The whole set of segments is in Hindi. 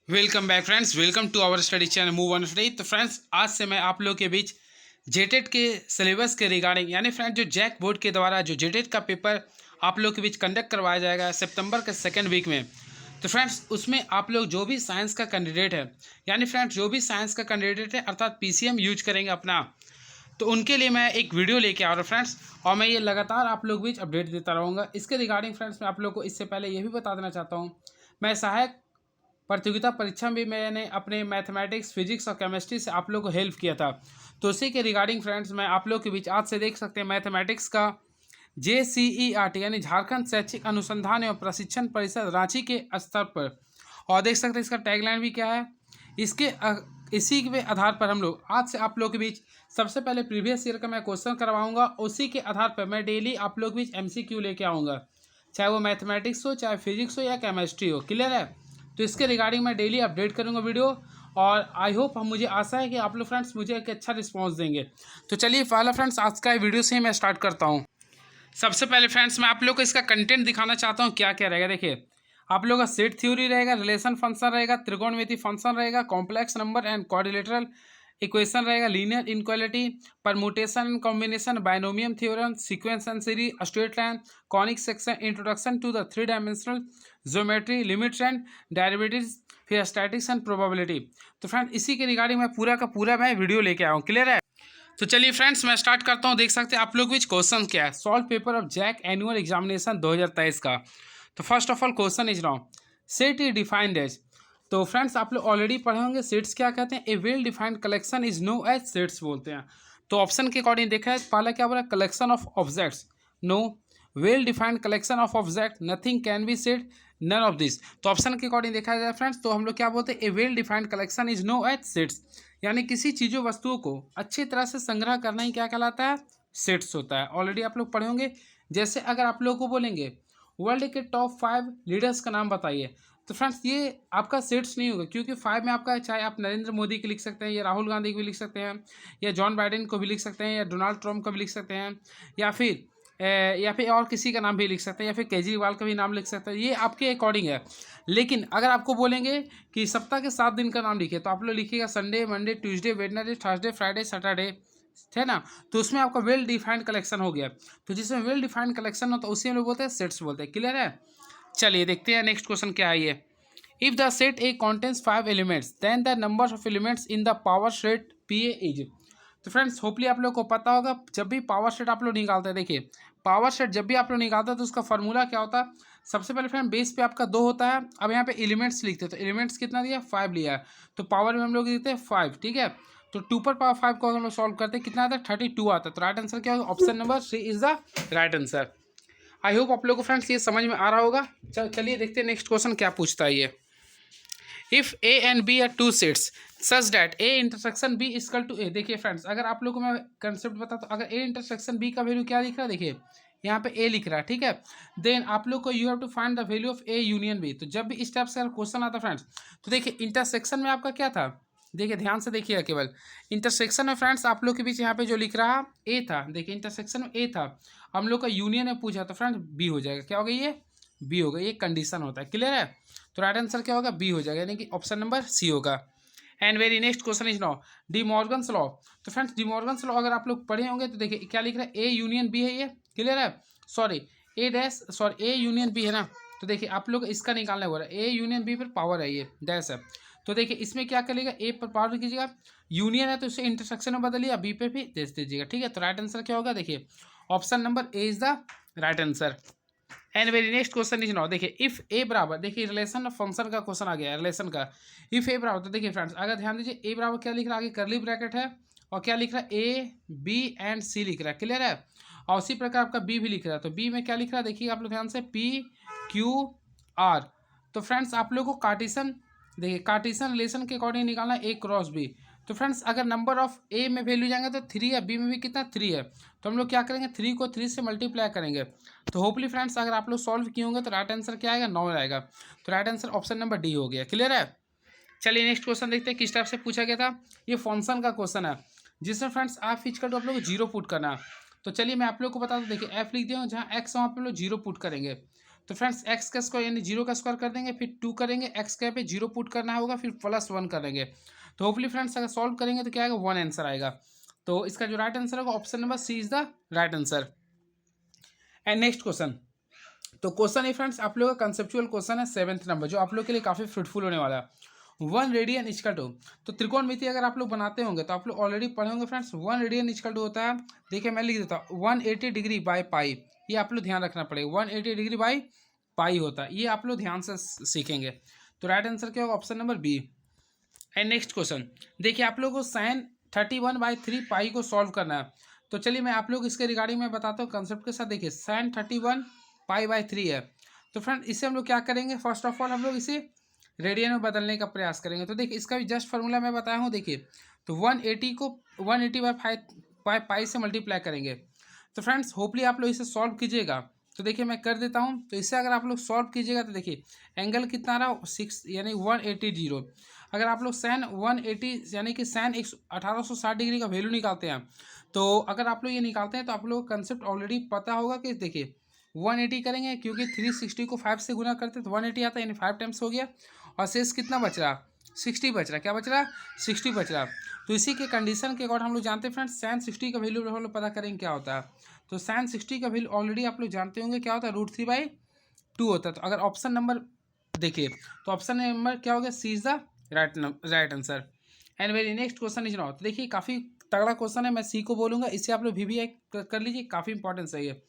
Welcome back friends, welcome to our study channel move on study. तो फ्रेंड्स, आज से मैं आप लोग के बीच जेटेट के सिलेबस के रिगार्डिंग यानी फ्रेंड्स जो जैक बोर्ड के द्वारा जो जेटेट का पेपर आप लोग के बीच कंडक्ट करवाया जाएगा सितंबर के सेकेंड वीक में। तो फ्रेंड्स, उसमें आप लोग जो भी साइंस का कैंडिडेट है यानी फ्रेंड्स जो भी साइंस का कैंडिडेट है अर्थात पीसीएम यूज करेंगे अपना, तो उनके लिए मैं एक वीडियो लेके आ रहा हूँ फ्रेंड्स। और मैं ये लगातार आप लोग बीच अपडेट देता रहूँगा। इसके रिगार्डिंग फ्रेंड्स मैं आप लोग को इससे पहले ये भी बता देना चाहता हूँ, मैं सहायक प्रतियोगिता परीक्षा में मैंने अपने मैथमेटिक्स, फिजिक्स और केमिस्ट्री से आप लोग को हेल्प किया था। तो उसी के रिगार्डिंग फ्रेंड्स मैं आप लोग के बीच आज से देख सकते हैं मैथमेटिक्स का JCERT यानी झारखंड शैक्षिक अनुसंधान एवं प्रशिक्षण परिषद रांची के स्तर पर, और देख सकते हैं इसका टैगलाइन भी क्या है। इसी के आधार पर हम लोग आज से आप लोग के बीच सबसे पहले प्रीवियस ईयर का मैं क्वेश्चन करवाऊंगा। उसी के आधार पर मैं डेली आप लोग के बीच MCQ लेके आऊँगा, चाहे वो मैथमेटिक्स हो, चाहे फिजिक्स हो या केमिस्ट्री हो। क्लियर है? तो इसके रिगार्डिंग मैं डेली अपडेट करूंगा वीडियो, और आई होप मुझे आशा है कि आप लोग फ्रेंड्स मुझे एक अच्छा रिस्पांस देंगे। तो चलिए पहला फ्रेंड्स आज का वीडियो से ही मैं स्टार्ट करता हूं। सबसे पहले फ्रेंड्स मैं आप लोग को इसका कंटेंट दिखाना चाहता हूं क्या क्या रहेगा। देखिए, आप लोग का सेट थ्योरी रहेगा, रिलेशन फंक्शन रहेगा, त्रिकोणमिति फंक्शन रहेगा, complex number and quadrilateral equation रहेगा, linear inequality, permutation and combination, binomial theorem, sequence and series, straight line, conic section, introduction to the three dimensional geometry, limits and derivatives, फिर स्टैटिक्स एंड प्रोबेबिलिटी। तो फ्रेंड इसी के रिगार्डिंग मैं पूरा का पूरा मैं वीडियो लेके आया हूँ। क्लियर है? तो चलिए फ्रेंड्स मैं स्टार्ट करता हूँ। देख सकते हैं आप लोग बीच क्वेश्चन क्या है। Solve paper of JAC annual examination 2023 का। तो first of all question is now set is defined as. तो फ्रेंड्स आप लोग ऑलरेडी पढ़े होंगे सेट्स क्या कहते हैं। A well defined collection is know as sets बोलते हैं। तो ऑप्शन के अकॉर्डिंग देखा है, पहला क्या बोला, collection of objects, no. Well defined collection of object, nothing can be set, none of this. तो ऑप्शन के अकॉर्डिंग देखा जाए फ्रेंड्स, तो हम लोग क्या बोलते हैं, a well defined collection is know as sets, यानी किसी चीज़ों वस्तुओं को अच्छी तरह से संग्रह करना ही क्या कहलाता है, सेट्स होता है। ऑलरेडी आप लोग पढ़े होंगे। जैसे अगर आप लोग को बोलेंगे वर्ल्ड के टॉप 5 लीडर्स का नाम बताइए, तो फ्रेंड्स ये आपका सेट्स नहीं होगा, क्योंकि 5 में आपका चाहे आप नरेंद्र मोदी के लिख सकते हैं, या राहुल गांधी को भी लिख सकते हैं, या जॉन बाइडेन को भी लिख सकते हैं, या डोनाल्ड ट्रम्प को भी लिख सकते हैं, या फिर और किसी का नाम भी लिख सकते हैं, या फिर केजरीवाल का भी नाम लिख सकते हैं। ये आपके अकॉर्डिंग है। लेकिन अगर आपको बोलेंगे कि सप्ताह के 7 दिन का नाम लिखिए, तो आप लोग लिखिएगा Sunday, Monday, Tuesday, Wednesday, Thursday, Friday, Saturday, है ना। तो उसमें आपका वेल डिफाइंड कलेक्शन हो गया। तो जिसमें वेल डिफाइंड कलेक्शन हो तो उसी में लोग बोलते हैं सेट्स बोलते हैं। क्लियर है? चलिए देखते हैं नेक्स्ट क्वेश्चन क्या है ये। If the set A contains 5 elements then the number of elements in the power set PA is। तो फ्रेंड्स होपली आप लोग को पता होगा, जब भी पावर सेट आप लोग निकालते हैं, देखिए पावर सेट जब भी आप लोग निकालते हैं तो उसका फॉर्मूला क्या होता है। सबसे पहले फ्रेंड बेस पे आपका 2 होता है। अब यहाँ पे एलिमेंट्स लिखते हैं, तो एलिमेंट्स कितना दिया, 5 लिया है, तो पावर में हम लोग देते हैं 5। ठीक है, तो 2 पर पावर 5 को हम लोग सॉल्व करते हैं, कितना आता है, 32 आता है। तो राइट आंसर क्या होगा, option number C is the right answer. I hope आप लोग को फ्रेंड्स ये समझ में आ रहा होगा। चलिए देखते हैं नेक्स्ट क्वेश्चन क्या पूछता है ये। If A and B are two sets such that A intersection B equal to A. देखिए फ्रेंड्स, अगर आप लोग को मैं कंसेप्ट बताता हूँ, अगर ए इंटरसेक्शन बी का वैल्यू क्या लिख रहा है, देखिए यहाँ पे ए लिख रहा है। ठीक है, देन आप लोग को you have to find the value of A union B. तो जब भी इस टाइप से अगर क्वेश्चन आता है फ्रेंड्स, तो देखिए इंटरसेक्शन में आपका क्या था, देखिए ध्यान से देखिएगा केवल इंटरसेक्शन में फ्रेंड्स आप लोग के बीच यहाँ पे जो लिख रहा ए था, देखिए इंटरसेक्शन में ए था, हम लोग का यूनियन में पूछा तो फ्रेंड्स बी हो जाएगा। क्या हो गया, ये बी होगा, ये कंडीशन होता है। क्लियर है? तो राइट आंसर क्या होगा, बी हो जाएगा, यानी कि ऑप्शन नंबर सी होगा। And very next question is now D Morgan's law. तो फ्रेंड्स डी मॉर्गन्स लॉ अगर आप लोग पढ़े होंगे तो देखिए क्या लिख रहा है, ए यूनियन बी है ये। क्लियर है? सॉरी ए यूनियन बी है ना। तो देखिए आप लोग इसका निकालना हो रहा है, ए यूनियन बी पर पावर है, ये डैश है। तो देखिए इसमें क्या करेगा, ए पर पावर कीजिएगा, यूनियन है तो इसे इंटरसेक्शन में बदलिए, बी पे भी दे दीजिएगा। ठीक है, तो राइट आंसर क्या होगा, देखिए option number A is the right answer. And very next question is now देखिए इफ ए बराबर, देखिए रिलेशन ऑफ फंक्शन का क्वेश्चन आ गया है, रिलेशन का। इफ ए बराबर, तो देखिए फ्रेंड्स अगर ध्यान दीजिए ए बराबर क्या लिख रहा है, आगे करली ब्रैकेट है, और क्या लिख रहा है, ए बी एंड सी लिख रहा है। क्लियर है? और उसी प्रकार आपका बी भी लिख रहा है, तो बी में क्या लिख रहा है, देखिए आप लोग ध्यान से पी क्यू आर। तो फ्रेंड्स आप लोग को कार्टेशियन, देखिए कार्टेशियन रिलेशन के अकॉर्डिंग निकालना है ए क्रॉस बी। तो फ्रेंड्स अगर नंबर ऑफ ए में वैल्यू जाएंगे तो 3 है, बी में भी कितना 3 है, तो हम लोग क्या करेंगे, 3 को 3 से मल्टीप्लाई करेंगे। तो होपली फ्रेंड्स अगर आप लोग सॉल्व किए होंगे तो राइट आंसर क्या आएगा, 9 आएगा। तो right answer option number D हो गया। क्लियर है? चलिए नेक्स्ट क्वेश्चन देखते हैं किस टाइप से पूछा गया था। ये फंक्शन का क्वेश्चन है, जिसमें फ्रेंड्स आप इक्वल टू आप लोग को 0 पुट करना है। तो चलिए मैं आप लोग को बता दूं, देखिए एफ लिख दिया हूँ, जहाँ एक्स वहाँ पे हम लोग 0 पुट करेंगे। तो फ्रेंड्स एक्स का स्क्वायर यानी 0 का स्क्वायर कर देंगे, फिर 2 करेंगे, एक्स के पे 0 पुट करना होगा, फिर +1 करेंगे। तो होपफुली फ्रेंड्स अगर सॉल्व करेंगे तो क्या आएगा, 1 आंसर आएगा। तो इसका जो राइट आंसर होगा option number C is the right answer. And next question, तो क्वेश्चन है फ्रेंड्स आप लोगों का कंसेप्चुअल क्वेश्चन है 7th नंबर, जो आप लोग के लिए काफ़ी फ्रूटफुल होने वाला है। 1 रेडियन इक्वल टू, तो त्रिकोणमिति अगर आप लोग बनाते होंगे तो आप लोग ऑलरेडी पढ़े होंगे फ्रेंड्स। 1 रेडियन इक्वल टू होता है, देखिए मैं लिख देता हूँ 180 डिग्री बाय पाई, ये आप लोग ध्यान रखना पड़ेगा। 180 डिग्री बाई पाई होता है, ये आप लोग ध्यान से सीखेंगे। तो राइट आंसर क्या होगा, option number B. And next question, देखिए आप लोगों को साइन 31/3 पाई को सॉल्व करना है। तो चलिए मैं आप लोग इसके रिगार्डिंग में बताता हूँ कंसेप्ट के साथ। देखिए साइन 31 पाई/3 है, तो फ्रेंड इसे हम लोग क्या करेंगे, फर्स्ट ऑफ ऑल हम लोग इसे रेडियन में बदलने का प्रयास करेंगे। तो देखिए इसका भी जस्ट फार्मूला मैं बताया हूँ। देखिए तो 180 को 180/5 पाई से मल्टीप्लाई करेंगे। तो फ्रेंड्स होपली आप लोग इसे सॉल्व कीजिएगा। तो देखिए मैं कर देता हूँ। तो इससे अगर आप लोग सॉल्व कीजिएगा तो देखिए एंगल कितना रहा 6 यानी 180। अगर आप लोग सैन 180 यानी कि सैन 1860 डिग्री का वैल्यू निकालते हैं, तो अगर आप लोग ये निकालते हैं तो आप लोगों को कंसेप्ट ऑलरेडी पता होगा कि देखिए 180 करेंगे, क्योंकि 360 को 5 से गुना करते तो 180 आता है, यानी 5 टाइम्स हो गया। और शेष कितना बच रहा, 60 बच रहा। क्या बच रहा, 60 बच रहा। तो इसी के कंडीशन के अकॉर्डिंग हम लोग जानते हैं फ्रेंड्स सैन 60 का वैल्यू हम लोग पता करेंगे क्या होता है। तो सैन 60 का वैल्यू ऑलरेडी आप लोग जानते होंगे क्या होता है, √3/2 होता है। तो अगर ऑप्शन नंबर देखिए तो ऑप्शन नंबर क्या हो गया, C is the right answer. And very next question is now, तो देखिए काफ़ी तगड़ा क्वेश्चन है, मैं सी को बोलूँगा, इससे आप लोग VBI कर लीजिए, काफ़ी इंपॉर्टेंस है ये।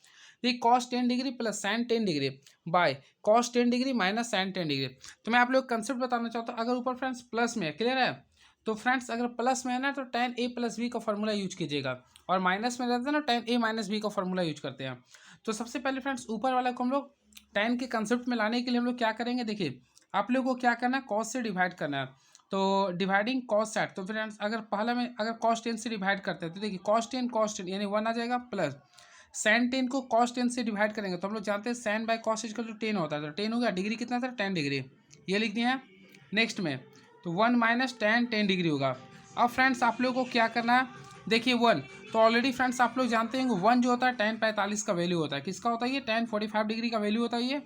देखिए cos 10 degree plus sin 10 degree by cos 10 degree minus sin 10 degree. तो मैं आप लोग कंसेप्ट बताना चाहता हूँ। अगर ऊपर फ्रेंड्स प्लस में है, क्लियर है, तो फ्रेंड्स अगर प्लस में है ना तो tan A + B का फॉर्मूला यूज कीजिएगा, और माइनस में रहता है ना tan A - B का फॉर्मूला यूज करते हैं। तो सबसे पहले फ्रेंड्स ऊपर वाला को हम लोग tan के कंसेप्ट में लाने के लिए हम लोग क्या करेंगे, देखिए आप लोग को क्या करना है, cos से डिवाइड करना है। तो डिवाइडिंग cos सेट, तो फ्रेंड्स अगर पहला में अगर cos 10 से डिवाइड करते हैं तो देखिए cos 10 यानी 1 आ जाएगा, प्लस sin 10 को cos 10 से डिवाइड करेंगे तो हम लोग जानते हैं sin by cos equal to 10 होता है। तो 10 हो गया, डिग्री कितना था 10 डिग्री, ये लिख दिया है। नेक्स्ट में तो 1 - tan 10 डिग्री होगा। अब फ्रेंड्स आप लोगों को क्या करना है, देखिए 1, तो ऑलरेडी फ्रेंड्स आप लोग जानते हैं 1 जो होता है tan 45 का वैल्यू होता है। किसका होता है ये, tan 45 डिग्री का वैल्यू होता है ये।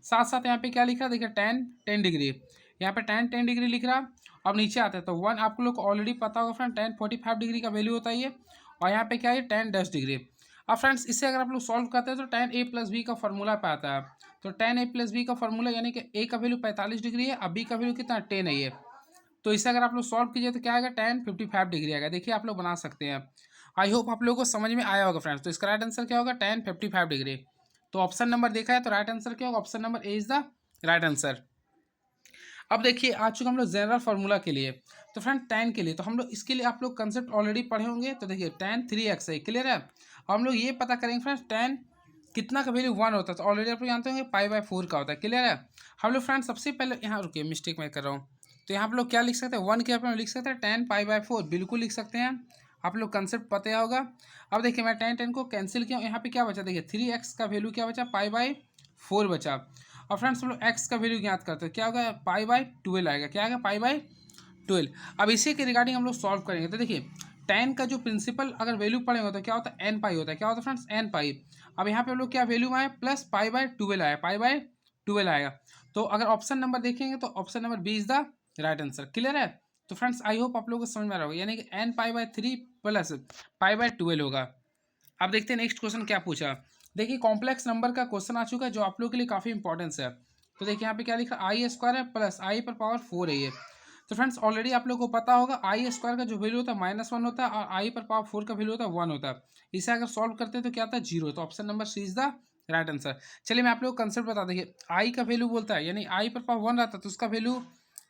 साथ साथ यहाँ पे क्या लिख रहा है, देखिए tan 10 डिग्री, यहाँ पे tan 10 डिग्री लिख रहा। अब नीचे आते हैं तो 1 आप लोग को ऑलरेडी पता होगा फ्रेंड tan 45 डिग्री का वैल्यू होता है ये, और यहाँ पे क्या है tan 10 डिग्री। अब फ्रेंड्स इसे अगर आप लोग सॉल्व करते हैं तो tan A + B का फॉर्मूला पे आता है। तो tan A + B का फॉर्मूला यानी कि A का वैल्यू 45 डिग्री है, अब B का वैल्यू कितना 10 है ये। तो इसे अगर आप लोग सॉल्व कीजिए तो क्या आएगा, tan 55 डिग्री आएगा। देखिए आप लोग बना सकते हैं। आई होप आप लोगों को समझ में आया होगा फ्रेंड्स। तो इसका राइट आंसर क्या होगा, tan 55 डिग्री। तो ऑप्शन नंबर देखा है तो राइट आंसर क्या होगा, option number A is the right answer. अब देखिए आ चुका हम लोग जनरल फार्मूला के लिए। तो फ्रेंड tan के लिए तो हम लोग इसके लिए आप लोग कंसेप्ट ऑलरेडी पढ़े होंगे। तो देखिए tan 3x है, क्लियर है। हम लोग ये पता करेंगे फ्रेंड्स tan कितना का वैल्यू 1 होता है। तो ऑलरेडी आप लोग जानते होंगे π/4 का होता है, क्लियर है। हम लोग फ्रेंड्स सबसे पहले यहाँ रुकिए, मिस्टेक मैं कर रहा हूँ। तो यहाँ आप लोग क्या लिख सकते हैं, 1 के यहाँ पे लिख सकते हैं tan π/4, बिल्कुल लिख सकते हैं। आप लोग कंसेप्ट पता होगा। अब देखिए मैं tan को कैंसिल किया, यहाँ पे क्या बचा, देखिए 3x का वैल्यू क्या बचा, π/4 बचा। और फ्रेंड्स हम लोग x का वैल्यू ज्ञात करते हैं, क्या होगा π/12 आएगा, क्या आएगा π/12। अब इसी के रिगार्डिंग हम लोग सॉल्व करेंगे। तो देखिए tan का जो प्रिंसिपल अगर वैल्यू पढ़ेंगे तो क्या होता है n पाई होता है, क्या होता है फ्रेंड्स n पाई। अब यहाँ पे हम लोग क्या वैल्यू आया, प्लस π/12 आया, π/12 आएगा। तो अगर ऑप्शन नंबर देखेंगे तो option number B is the right answer, clear है। तो फ्रेंड्स आई होप आप लोगों को समझ में आ रहा होगा, यानी कि n π/3 प्लस π/12 होगा। अब देखते हैं नेक्स्ट क्वेश्चन क्या पूछा। देखिए कॉम्प्लेक्स नंबर का क्वेश्चन आ चुका है, जो आप लोगों के लिए काफ़ी इंपॉर्टेंस है। तो देखिए यहाँ पे क्या लिखा, i² है प्लस i⁴ है ये। तो फ्रेंड्स ऑलरेडी आप लोगों को पता होगा i² का जो वैल्यू होता है -1 होता है, और i⁴ का वैल्यू होता है 1 होता है। इसे अगर सॉल्व करते हैं तो क्या आता है 0। तो option number C is the right answer. चलिए मैं आप लोग को कंसेप्ट बता, देखिए i का वैल्यू बोलता है यानी i⁴ रहता है तो उसका वैल्यू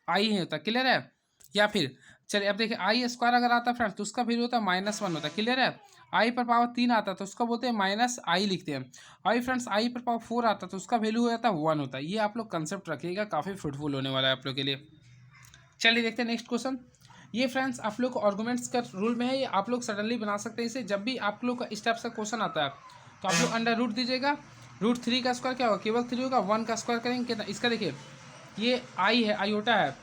i ही होता है, क्लियर है। या फिर चलिए अब देखिए i² अगर आता है फ्रेंड्स तो उसका वैल्यू होता है -1 होता है, क्लियर है। i⁴ आता है तो उसका बोलते हैं -i लिखते हैं। आई फ्रेंड्स i⁴ आता है तो उसका वैल्यू हो जाता है 1 होता है। ये आप लोग कंसेप्ट रखिएगा, काफ़ी फ्रूटफुल होने वाला है आप लोग के लिए। चलिए देखते हैं नेक्स्ट क्वेश्चन। ये फ्रेंड्स आप लोग को आर्गुमेंट्स का रूल में है, ये आप लोग सडनली बना सकते हैं इसे। जब भी आप लोग का इस टाइप का क्वेश्चन आता है तो आप लोग अंडर रूट दीजिएगा। √3 का स्क्वायर क्या होगा, केवल 3 होगा। 1 का स्क्वायर करेंगे कितना, इसका देखिए ये आई है, आयोटा है।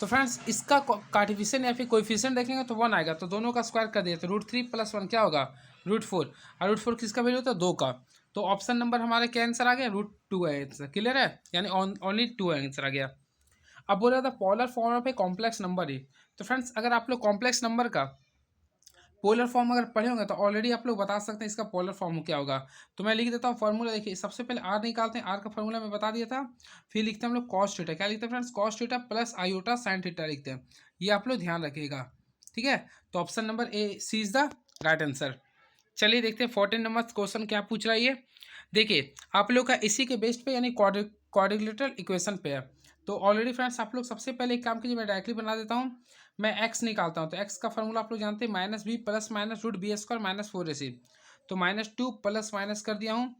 तो फ्रेंड्स इसका कार्टिफिशियन या फिर कोएफिशिएंट देखेंगे तो 1 आएगा, तो दोनों का स्क्वायर कर दिया तो √3 + 1 क्या होगा, √4। और √4 किसका वैल्यू होता है, 2 का। तो ऑप्शन नंबर हमारा क्या आंसर आ गया, √2 है आंसर। क्लियर है, यानी ओनली 2 आंसर आ गया। अब बोला था polar form of a complex number है। तो फ्रेंड्स अगर आप लोग कॉम्प्लेक्स नंबर का पोलर फॉर्म अगर पढ़े होंगे तो ऑलरेडी आप लोग बता सकते हैं इसका पोलर फॉर्म क्या होगा। तो मैं लिख देता हूँ फॉर्मूला। देखिए सबसे पहले आर निकालते हैं, आर का फॉर्मूला मैं बता दिया था। फिर लिखते हैं हम लोग कॉस थीटा, क्या लिखते हैं friends, cos theta plus iota sine theta लिखते हैं। ये आप लोग ध्यान रखिएगा, ठीक है। तो option number A C is the right answer. चलिए देखते हैं 14 नंबर क्वेश्चन क्या पूछ रहा है ये। देखिए आप लोग का इसी के बेस पे यानी क्वाड्रिलेटरल इक्वेशन पे है। तो ऑलरेडी फ्रेंड्स आप लोग सबसे पहले एक काम कीजिए, मैं डायरेक्टली बना देता हूँ। मैं एक्स निकालता हूँ, तो एक्स का फॉर्मूला आप लोग जानते हैं -b plus minus √b² minus 4ac। तो -2 प्लस माइनस कर दिया हूँ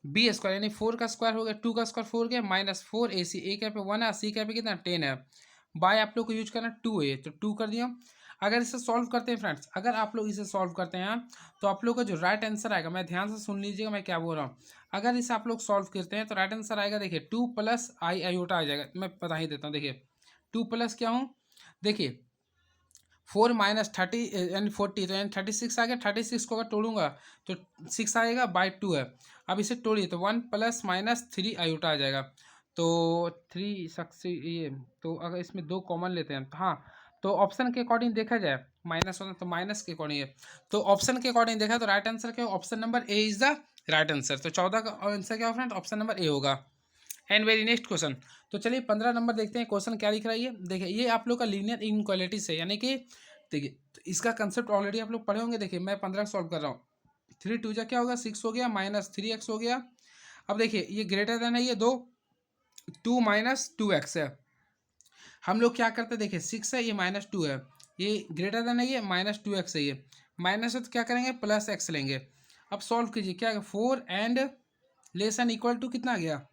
b² यानी 4 का स्क्वायर हो गया, 2 का स्क्वायर 4 गया, -4ac। ए क्या पे 1 है, सी क्या पे कितना 10 है, बाय आप लोग को यूज करना 2a, तो 2 कर दिया। अगर इसे सॉल्व करते हैं फ्रेंड्स, अगर आप लोग इसे सॉल्व करते हैं तो आप लोग का जो राइट आंसर आएगा, मैं ध्यान से सुन लीजिएगा मैं क्या बोल रहा हूँ। अगर इसे आप लोग सॉल्व करते हैं तो राइट आंसर आएगा, देखिए 2 प्लस आई आयोटा आ जाएगा। मैं बता ही देता हूँ, देखिए 2 प्लस क्या हूँ, देखिए 4 माइनस 30 यानी 40, तो यानी 36 आ गया। 36 को अगर तोड़ूंगा तो 6 आएगा, बाय 2 है। अब इसे तोड़िए तो 1 प्लस माइनस 3 आयोटा आ जाएगा। तो 3 सक्सी ये, तो अगर इसमें 2 कॉमन लेते हैं तो हाँ, तो ऑप्शन के अकॉर्डिंग देखा जाए -1 तो माइनस के अकॉर्डिंग है। तो ऑप्शन के अकॉर्डिंग देखा तो राइट आंसर क्या हो, option number A is the right answer. तो 14 का आंसर क्या हो फ्रेंड, ऑप्शन नंबर ए होगा। And very next question. तो चलिए 15 नंबर देखते हैं क्वेश्चन क्या लिख रहा है ये। देखिए ये आप लोग का लीनियर इनक्वालिटी से, यानी कि देखिए तो इसका कंसेप्ट ऑलरेडी आप लोग पढ़े होंगे। देखिए मैं 15 सॉल्व कर रहा हूँ। 3 2 जा क्या होगा 6 हो गया, -3x हो गया। अब देखिए ये ग्रेटर देन है, ये 2 माइनस 2x है। हम लोग क्या करते हैं, देखिए 6 है, ये -2 है, ये ग्रेटर देन है, ये -2x है, ये माइनस है तो क्या करेंगे प्लस x लेंगे। अब सॉल्व कीजिए, क्या 4 and less and equal to कितना आ गया,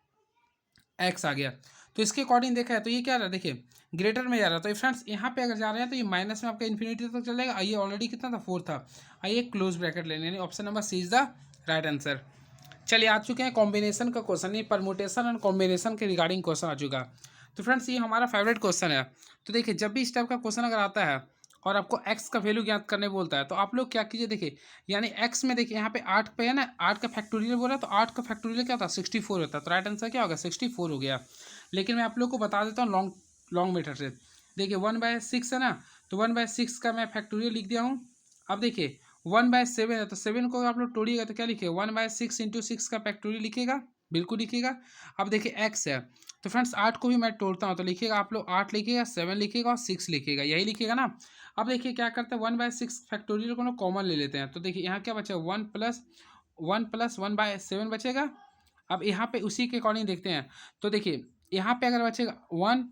x आ गया। तो इसके अकॉर्डिंग देखा है तो ये क्या रहा, देखिए ग्रेटर में जा रहा है। तो फ्रेंड्स यहाँ पे अगर जा रहे हैं तो ये माइनस में आपका इन्फिनिटी तक चल जाएगा। आइए ऑलरेडी कितना था 4 था, आइए क्लोज ब्रैकेट लेने, यानी option number C is the right answer. चलिए आ चुके हैं कॉम्बिनेशन का क्वेश्चन, ये परमुटेशन एंड कॉम्बिनेशन के रिगार्डिंग क्वेश्चन आ चुका। तो फ्रेंड्स ये हमारा फेवरेट क्वेश्चन है। तो देखिए जब भी इस टाइप का क्वेश्चन अगर आता है और आपको x का वैल्यू ज्ञात करने बोलता है तो आप लोग क्या कीजिए, देखिए यानी x में देखिए यहाँ पे 8 पे है ना, 8 का फैक्टोरियल बोला तो 8 का फैक्टोरियल क्या होता है 64 होता है। तो राइट आंसर क्या होगा 64 हो गया। लेकिन मैं आप लोग को बता देता हूँ लॉन्ग मेथड से। देखिए 1/6 है ना, तो 1/6 का मैं फैक्टोरियल लिख दिया हूँ। अब देखिए 1/7 है, तो 7 को आप लोग तोड़िएगा तो क्या लिखिएगा 1/6 इंटू 6 का फैक्टोरियल लिखिएगा, बिल्कुल लिखिएगा। अब देखिए x है, तो फ्रेंड्स 8 को भी मैं तोड़ता हूँ तो लिखिएगा आप लोग 8 लिखिएगा, 7 लिखिएगा और 6 लिखिएगा, यही लिखिएगा ना। अब देखिए क्या करते हैं 1/6 फैक्टोरियल को ना कॉमन ले लेते हैं। तो देखिए यहाँ क्या बचा 1+1 बचेगा। अब यहाँ पे उसी के अकॉर्डिंग देखते हैं। तो देखिए यहाँ पे अगर बचेगा 1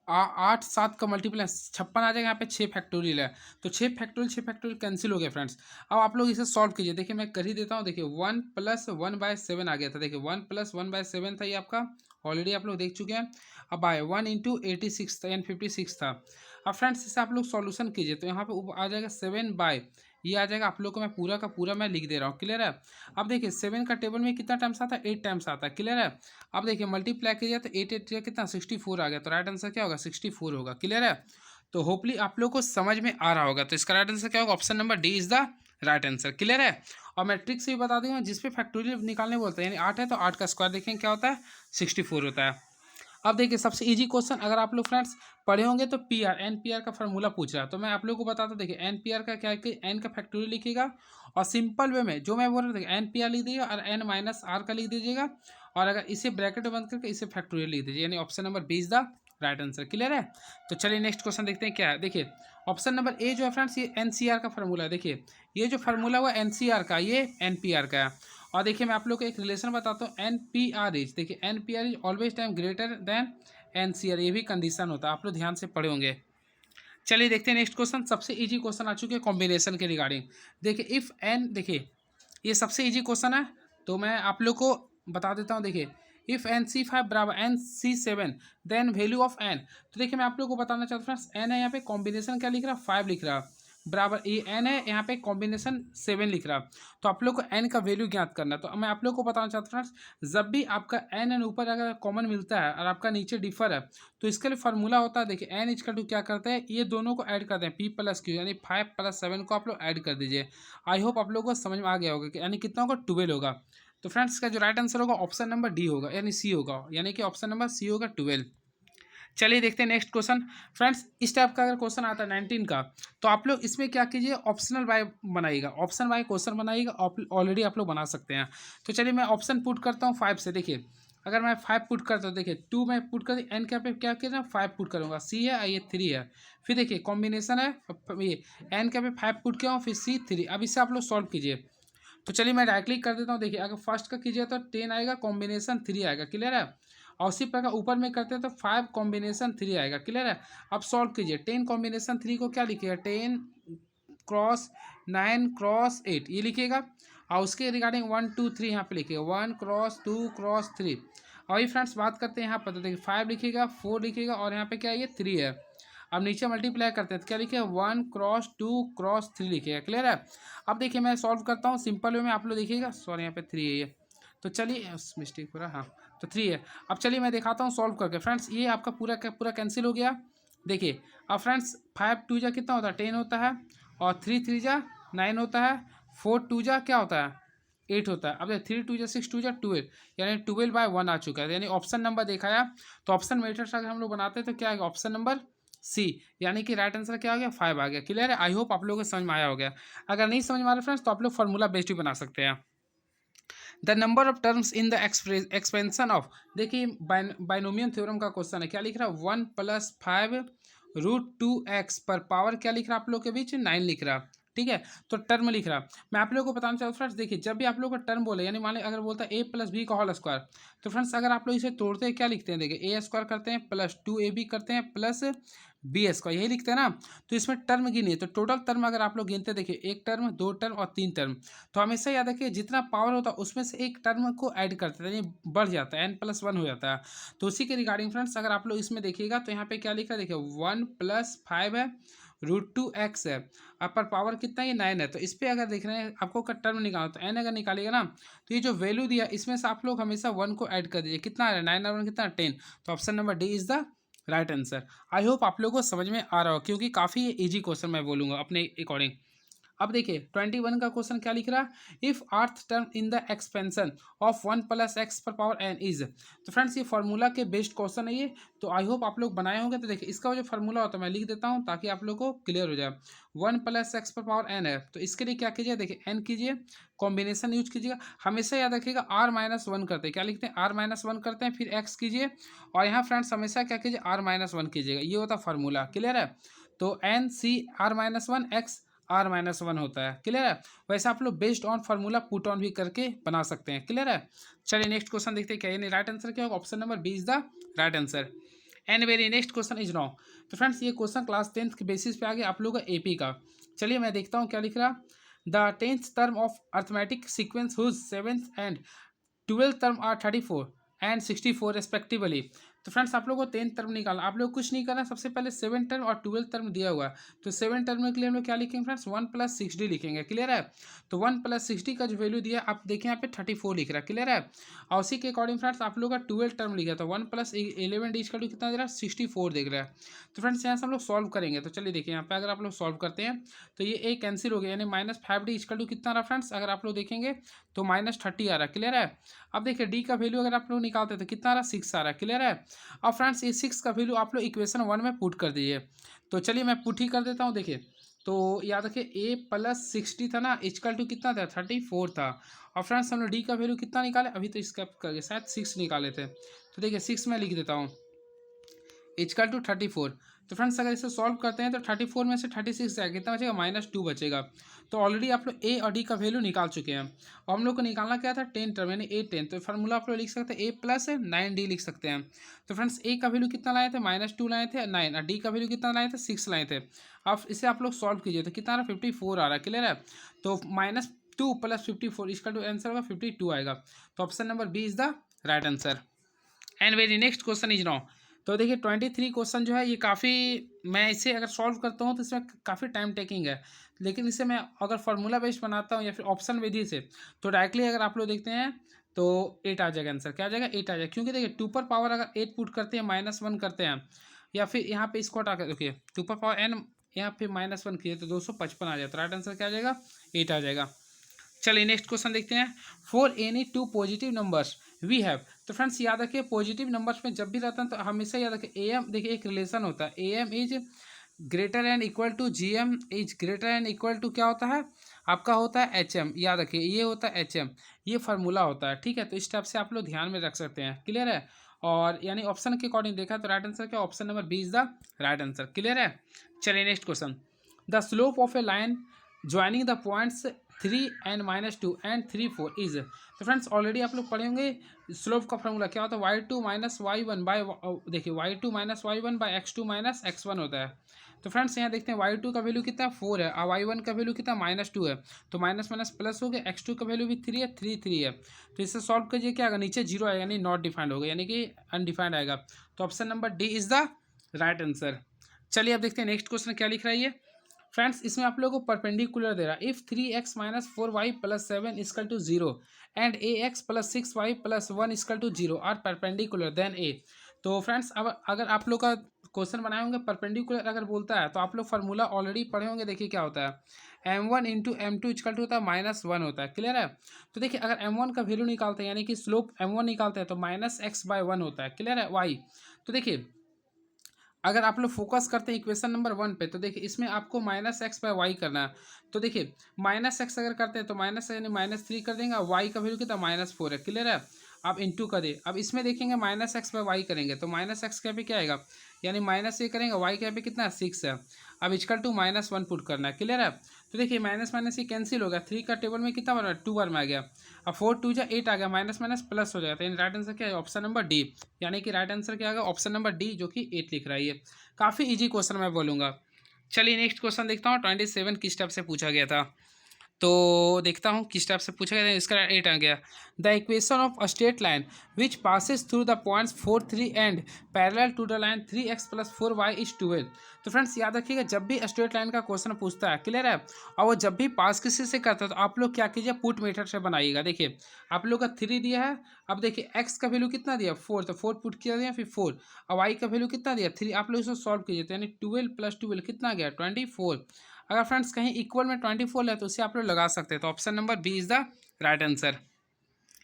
8 7 का मल्टीप्लाई 56 आ जाएगा। यहाँ पे 6 फैक्टोरियल है, तो 6 फैक्टोरियल कैंसिल हो गया फ्रेंड्स। अब आप लोग इसे सॉल्व कीजिए, देखिए मैं कर ही देता हूँ। देखिए 1+1/7 आ गया था, देखिए 1+1/7 था ये आपका, ऑलरेडी आप लोग देख चुके हैं। अब आए 1 इंटू 86 था यानी 56 था। अब फ्रेंड्स इसे आप लोग सॉल्यूशन कीजिए तो यहाँ पे आ जाएगा 7 ये आ जाएगा। आप लोग को मैं पूरा का पूरा मैं लिख दे रहा हूँ, क्लियर है। अब देखिए 7 का टेबल में कितना टाइम्स आता है 8 टाइम्स आता है, क्लियर है। अब देखिए मल्टीप्लाई कीजिए तो 8 कितना 64 आ गया। तो राइट आंसर क्या होगा 64 होगा, क्लियर है। तो होपली आप लोग को समझ में आ रहा होगा। तो इसका राइट आंसर क्या होगा, option number D is the right answer, clear है। और मैं ट्रिक से भी बता दूंगा, जिसपे फैक्टोरियल निकालने बोलते हैं यानी 8 है तो 8 का स्क्वायर देखें क्या होता है 64 होता है। अब देखिए सबसे इजी क्वेश्चन, अगर आप लोग फ्रेंड्स पढ़े होंगे तो NPR का फार्मूला पूछ रहा है। तो मैं आप लोग को बताता हूँ, देखिए NPR का क्या है कि n का फैक्टोरियल लिखिएगा और सिंपल वे में जो मैं बोल रहा था NPR लिख दीजिएगा और n-r का लिख दीजिएगा, और अगर इसे ब्रैकेट बंद करके इसे फैक्टोरियल लिख दीजिए, यानी option number B is the right answer, clear है। तो चलिए नेक्स्ट क्वेश्चन देखते हैं क्या है। देखिए ऑप्शन नंबर ए जो है फ्रेंड्स ये NCR का फार्मूला है। देखिए ये जो फार्मूला हुआ NCR का, ये NPR का है। और देखिए मैं आप लोग को एक रिलेशन बताता हूँ, NPR इज, देखिए NPR is always time greater than NCR, ये भी कंडीशन होता है, आप लोग ध्यान से पढ़े होंगे। चलिए देखते हैं नेक्स्ट क्वेश्चन, सबसे इजी क्वेश्चन आ चुके हैं कॉम्बिनेशन के रिगार्डिंग। देखिए इफ n, देखिए ये सबसे इजी क्वेश्चन है तो मैं आप लोग को बता देता हूँ। देखिए इफ NC5 बराबर NC7 then value of n। तो देखिए मैं आप लोग को बताना चाहता हूँ फ्रेंड्स n है, यहाँ पे कॉम्बिनेशन क्या लिख रहा है 5 लिख रहा है। बराबर ये एन है, यहाँ पे कॉम्बिनेशन 7 लिख रहा। तो आप लोग को एन का वैल्यू ज्ञात करना है। तो मैं आप लोग को बताना चाहता हूँ फ्रेंड्स, जब भी आपका एन ऊपर अगर कॉमन मिलता है और आपका नीचे डिफर है, तो इसके लिए फार्मूला होता है, देखिए एन इक्वल टू क्या करते हैं, ये दोनों को ऐड करते हैं पी प्लस क्यू, यानी 5 + 7 को आप लोग ऐड कर दीजिए। आई होप आप लोग को समझ में आ गया होगा कि यानी कितना होगा, 12 होगा। तो फ्रेंड्स इसका जो राइट आंसर होगा ऑप्शन नंबर डी होगा, यानी सी होगा, यानी कि ऑप्शन नंबर सी होगा 12। चलिए देखते हैं नेक्स्ट क्वेश्चन। फ्रेंड्स इस टाइप का अगर क्वेश्चन आता है 19 का, तो आप लोग इसमें क्या कीजिए, ऑप्शनल बाय बनाइएगा, ऑप्शन बाय क्वेश्चन बनाइएगा, ऑलरेडी आप लोग बना सकते हैं। तो चलिए मैं ऑप्शन पुट करता हूँ 5 से। देखिए अगर मैं 5 पुट करता हूँ, देखिए 2 मैं पुट कर एन क्या पे क्या किया 5 पुट करूँगा, सी है ये 3 है। फिर देखिए कॉम्बिनेशन है, ये एन क्या पे 5 पुट किया हूँ, फिर सी 3। अब इससे आप लोग सॉल्व कीजिए। तो चलिए मैं डायरेक्टली कर देता हूँ। देखिए अगर फर्स्ट का कीजिए तो 10 आएगा, कॉम्बिनेशन 3 आएगा, क्लियर है। और उसी प्रकार ऊपर में करते हैं तो 5 कॉम्बिनेशन 3 आएगा, क्लियर है। अब सॉल्व कीजिए, 10 कॉम्बिनेशन 3 को क्या लिखिएगा, 10 क्रॉस 9 क्रॉस 8 ये लिखिएगा। और उसके रिगार्डिंग 1 2 3 यहाँ पे लिखिएगा, 1 क्रॉस 2 क्रॉस 3। और ये फ्रेंड्स बात करते हैं यहाँ पर, तो देखिए 5 लिखिएगा, 4 लिखिएगा, और यहाँ पे क्या है, ये 3 है। अब नीचे मल्टीप्लाई करते हैं तो क्या लिखे, 1 क्रॉस 2 क्रॉस 3 लिखिएगा, क्लियर है। अब देखिए मैं सॉल्व करता हूँ सिंपल वे में, आप लोग देखिएगा, सॉरी यहाँ पे 3 है ये। तो चलिए मिस्टेक हो रहा, हाँ तो 3 है। अब चलिए मैं दिखाता हूँ सॉल्व करके। फ्रेंड्स ये आपका पूरा का पूरा कैंसिल हो गया। देखिए अब फ्रेंड्स 5 2 जा कितना होता है, 10 होता है, और 3 3 जा 9 होता है, 4 2 जा क्या होता है, 8 होता है। अब 3 2 जा 6 2 जा 12, यानी 12/1 आ चुका है, यानी ऑप्शन नंबर देखा है। तो ऑप्शन मेथड अगर हम लोग बनाते हैं तो क्या आएगा, ऑप्शन नंबर सी, यानी कि राइट आंसर क्या हो गया, 5 आ गया, क्लियर है। आई होप आप लोगों को समझ में आया हो गया। अगर नहीं समझ में आ रहा फ्रेंड्स तो आप लोग फार्मूला बेस्ड भी बना सकते हैं। The number of terms in the expansion of, देखिए बाइनोमियल थ्योरम का क्वेश्चन है, क्या लिख रहा है, 1 + 5√2x पर पावर क्या लिख रहा है आप लोग के बीच, 9 लिख रहा, ठीक है। तो टर्म लिख रहा। मैं आप लोगों को बताना चाहता हूँ फ्रेंड्स, देखिए जब भी आप लोग का टर्म बोले, यानी मान लीजिए अगर बोलता है a + b का होल स्क्वायर, तो फ्रेंड्स अगर आप लोग इसे तोड़ते हैं क्या लिखते हैं, देखिए a² करते हैं प्लस 2ab करते हैं प्लस b², यही लिखते हैं ना। तो इसमें टर्म गिनिए, तो टोटल टर्म अगर आप लोग गिनते हैं, देखिए 1 टर्म 2 टर्म और 3 टर्म। तो हमेशा याद रखिए जितना पावर होता है उसमें से एक टर्म को ऐड करते हैं, यानी बढ़ जाता है, n+1 हो जाता है। तो उसी के रिगार्डिंग फ्रेंड्स अगर आप लोग इसमें देखिएगा तो यहाँ पे क्या लिखा है, देखिए 1 + 5 है, √2x है, अपर पावर कितना, ये 9 है। तो इस पर अगर देख रहे हैं आपको का टर्म निकालना, तो n अगर निकालिएगा ना, तो ये जो वैल्यू दिया इसमें से आप लोग हमेशा 1 को ऐड कर दीजिए, कितना आ रहा है, 9 और 1 कितना, 10। तो option number D is the right answer. I hope आप लोगों को समझ में आ रहा हो, क्योंकि काफ़ी इजी क्वेश्चन मैं बोलूँगा अपने अकॉर्डिंग। अब देखिए 21 का क्वेश्चन क्या लिख रहा है, इफ आर्थ term in the expansion of 1 + x⁴n is. तो फ्रेंड्स ये फार्मूला के बेस्ड क्वेश्चन है ये, तो आई होप आप लोग बनाए होंगे। तो देखिए इसका जो फार्मूला होता है मैं लिख देता हूँ ताकि आप लोग को क्लियर हो जाए। 1 + x⁴n है, तो इसके लिए क्या कीजिए, देखिए n कीजिए, कॉम्बिनेशन यूज कीजिएगा, हमेशा याद रखिएगा r-1 करते हैं, क्या लिखते हैं, r-1 करते हैं, फिर x कीजिए, और यहाँ फ्रेंड्स हमेशा क्या कीजिए, r-1 कीजिएगा, ये होता फार्मूला, क्लियर है। तो n c r-1 x r-1 होता है, क्लियर है। वैसे आप लोग based on formula put on भी करके बना सकते हैं, क्लियर है। चलिए नेक्स्ट क्वेश्चन देखते हैं क्या है, राइट आंसर क्या होगा, option number B is the right answer. And very next question is now. तो फ्रेंड्स ये क्वेश्चन क्लास 10th के बेसिस पे आ गया आप लोगों का एपी का। चलिए मैं देखता हूँ क्या लिख रहा, the 10th term of arithmetic sequence whose 7th and 12th term are 34 and 64 respectively. तो फ्रेंड्स आप लोगों को 10th टर्म निकालना, आप लोग कुछ नहीं करना, सबसे पहले 7th टर्म और 12th टर्म दिया हुआ है। तो 7th टर्म के लिए हम लोग क्या लिखेंगे फ्रेंड्स, 1 + 6d लिखेंगे, क्लियर है। तो 1 + 6d का जो वैल्यू दिया आप देखें यहाँ पे 34 लिख रहा है, क्लियर है। और उसी के अकॉर्डिंग फ्रेंड्स आप लोग का 12th टर्म लिखा था, 1 + 11d का कितना दे रहा है, 64 देख रहा है। तो फ्रेंड्स यहाँ से हम लोग सॉल्व करेंगे, तो चलिए देखिए यहाँ पे अगर आप लोग सॉल्व करते हैं तो ये एक कैंसिल हो गया, यानी -5d कितना रहा फ्रेंड्स, अगर आप लोग देखेंगे तो -30 आ रहा है, क्लियर है। अब देखिए डी का वैल्यू अगर आप लोग निकालते हैं तो कितना आ रहा है, 6 आ रहा है, क्लियर है। अब फ्रेंड्स ये 6 का वैल्यू आप लोग इक्वेशन 1 में पुट कर दीजिए। तो चलिए मैं पुट ही कर देता हूँ। देखिए तो याद रखिए a + 60 था ना, इक्वल टू कितना था, 34 था। और फ्रेंड्स हम लोग डी का वैल्यू कितना निकाले, अभी तो इसका करके शायद 6 निकाले थे। तो देखिए 6 में लिख देता हूँ, इक्वल टू 34। तो फ्रेंड्स अगर इसे सॉल्व करते हैं तो 34 में से 36 जाएगा, कितना बचेगा, -2 बचेगा। तो ऑलरेडी आप लोग ए और डी का वैल्यू निकाल चुके हैं, और हम लोग को निकालना क्या था, 10 टर्म, यानी a 10। तो फार्मूला आप लोग लिख सकते हैं a + 9d लिख सकते हैं। तो फ्रेंड्स ए का वैल्यू कितना लाए थे, -2 लाए थे, 9, और डी का वैल्यू कितना लाए थे, 6 लाए थे। अब इसे आप लोग सॉल्व कीजिए तो कितना आ रहा है, 54 आ रहा है, क्लियर है। तो -2 + 54 इसका जो आंसर होगा 52 आएगा। तो option number B is the right answer. And very next question is now, तो देखिए 23 क्वेश्चन जो है ये काफ़ी, मैं इसे अगर सॉल्व करता हूँ तो इसमें काफ़ी टाइम टेकिंग है, लेकिन इसे मैं अगर फार्मूला बेस्ड बनाता हूँ या फिर ऑप्शन विधि से, तो डायरेक्टली अगर आप लोग देखते हैं तो 8 आ जाएगा आंसर। क्या आ जाएगा? 8 आ जाएगा, क्योंकि देखिए 2 पर पावर अगर 8 पुट करते हैं -1 करते हैं, या फिर यहाँ पे इसको हटा के देखिए 2 पर पावर n यहाँ पे -1 किए तो 255 आ जाता है। राइट आंसर क्या आ जाएगा? 8 आ जाएगा। चलिए नेक्स्ट क्वेश्चन देखते हैं। For any two positive numbers we have, तो फ्रेंड्स याद रखिए पॉजिटिव नंबर्स में जब भी रहता है तो हमेशा याद रखिए ए एम, देखिए एक रिलेशन होता है, A M is greater and equal to G M is greater and equal to क्या होता है आपका? होता है एच एम। याद रखिए ये होता है एच एम, ये फार्मूला होता है, ठीक है। तो इस टाइप से आप लोग ध्यान में रख सकते हैं, क्लियर है। और यानी ऑप्शन के अकॉर्डिंग देखा तो राइट आंसर क्या? Option number B is the right answer, clear है। चलिए next question. The slope of a line joining the points 3 and -2 and 3 4 is, तो फ्रेंड्स ऑलरेडी आप लोग पढ़े होंगे स्लोप का फॉर्मूला क्या होता है? y2 minus y one by, देखिए y2 minus y one by x2 minus x1 होता है। तो फ्रेंड्स यहाँ देखते हैं y2 का वैल्यू कितना है? 4 है, और y1 का वैल्यू कितना? -2 है। तो माइनस माइनस प्लस हो गया, x2 का वैल्यू भी 3 है, 3 है। तो इससे सॉल्व कीजिए, क्या आएगा? नीचे 0 आएगा, यानी नॉट डिफाइंड होगा, यानी कि अनडिफाइंड आएगा। तो option number D is the right answer. चलिए अब देखते हैं नेक्स्ट क्वेश्चन क्या लिख रहा है ये। फ्रेंड्स इसमें आप लोगों को परपेंडिकुलर दे रहा है। If 3x minus 4y plus 7 equal to 0 and ax plus 6y plus 1 equal to 0 are perpendicular then a. तो फ्रेंड्स अब अगर आप लोग का क्वेश्चन बनाए होंगे परपेंडिकुलर अगर बोलता है तो आप लोग फार्मूला ऑलरेडी पढ़े होंगे। देखिए क्या होता है? m1 into m2 is equal to होता है -1 होता है, क्लियर है। तो देखिए अगर m1 का वैल्यू निकालते हैं यानी कि स्लोप m1 निकालते हैं तो -x/1 होता है, क्लियर है, y। तो देखिए अगर आप लोग फोकस करते हैं इक्वेशन नंबर 1 पे, तो देखिए इसमें आपको -x/y करना है। तो देखिए -x अगर करते हैं तो माइनस यानी -3 कर देंगे, y का वैल्यू कितना? -4 है, क्लियर है। आप इंटू कर दे, अब इसमें देखेंगे -x/y करेंगे तो -x के यहाँ पे क्या आएगा? यानी -a करेंगे, y के यहाँ पे कितना है? 6 है। अब इजकल टू -1 पुट करना है, क्लियर है। तो देखिए माइनस माइनस ये कैंसिल हो गया, 3 का टेबल में कितना बना? 2 बार में आ गया। अब 4 2 जा 8 आ गया, माइनस माइनस प्लस हो जाता है। राइट आंसर क्या है? ऑप्शन नंबर डी, यानी कि राइट आंसर क्या आएगा? ऑप्शन नंबर डी, जो कि 8 लिख रहा है। ये काफ़ी इजी क्वेश्चन मैं बोलूँगा। चलिए नेक्स्ट क्वेश्चन देखता हूँ। 27 किस टाइप से पूछा गया था, तो देखता हूँ किस टाइप से पूछा गया था। इसका 8 आ गया। The equation of a straight line which passes through the points 4 3 and parallel to the line 3x plus 4y is 12। तो फ्रेंड्स याद रखिएगा जब भी स्ट्रेट लाइन का क्वेश्चन पूछता है, क्लियर है, और वो जब भी पास किसी से करता है तो आप लोग क्या कीजिए? पुट मेथड से बनाइएगा। देखिए आप लोग का 3 दिया है, अब देखिए x का वैल्यू कितना दिया? 4, तो 4 पुट किया दिया, फिर 4, और y का वैल्यू कितना दिया? 3। आप लोग इसको सॉल्व कीजिए तो यानी 12 प्लस 12 कितना आ गया? 24। अगर फ्रेंड्स कहीं इक्वल में 24 है तो उसे आप लोग लगा सकते हैं। तो option number B is the right answer.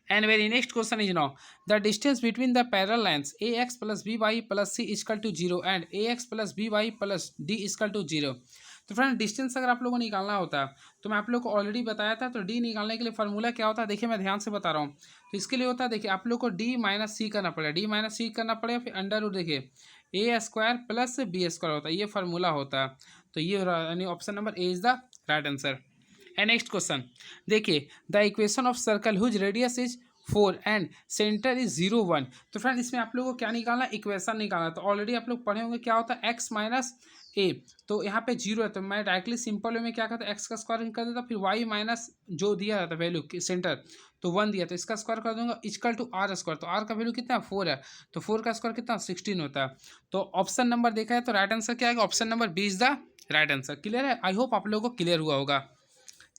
And very next question is now the distance between the parallel lines ax plus by plus c equal to 0 and ax plus by plus d equal to 0। तो फ्रेंड डिस्टेंस अगर आप लोगों को निकालना होता है तो मैं आप लोग को ऑलरेडी बताया था। तो डी निकालने के लिए फार्मूला क्या होता है? देखिए मैं ध्यान से बता रहा हूँ। तो इसके लिए होता है, देखिए आप लोग को डी माइनस सी करना पड़ेगा, डी माइनस सी करना पड़ेगा, फिर अंडर रूट देखिए a square plus b square होता है, ये फार्मूला होता है। तो ये यानी option number A is the right answer. And next question देखिए the equation of circle whose radius is 4 and centre is 0 1। तो फ्रेंड इसमें आप लोगों को क्या निकालना है? इक्वेशन निकालना। तो ऑलरेडी आप लोग पढ़े होंगे क्या होता है? x माइनस ए, तो यहाँ पे 0 है तो मैं डायरेक्टली सिंपल वे में क्या करता? x का स्क्वायर कर देता, फिर y माइनस जो दिया था वैल्यू सेंटर तो 1 दिया तो इसका स्क्वायर कर दूंगा इक्वल टू r स्क्वायर। तो r का वैल्यू कितना है? 4 है, तो 4 का स्क्वायर कितना? 16 होता है। तो ऑप्शन नंबर देखा है तो राइट आंसर क्या आएगा? Option number B is the right answer, clear है। आई होप आप लोगों को क्लियर हुआ होगा।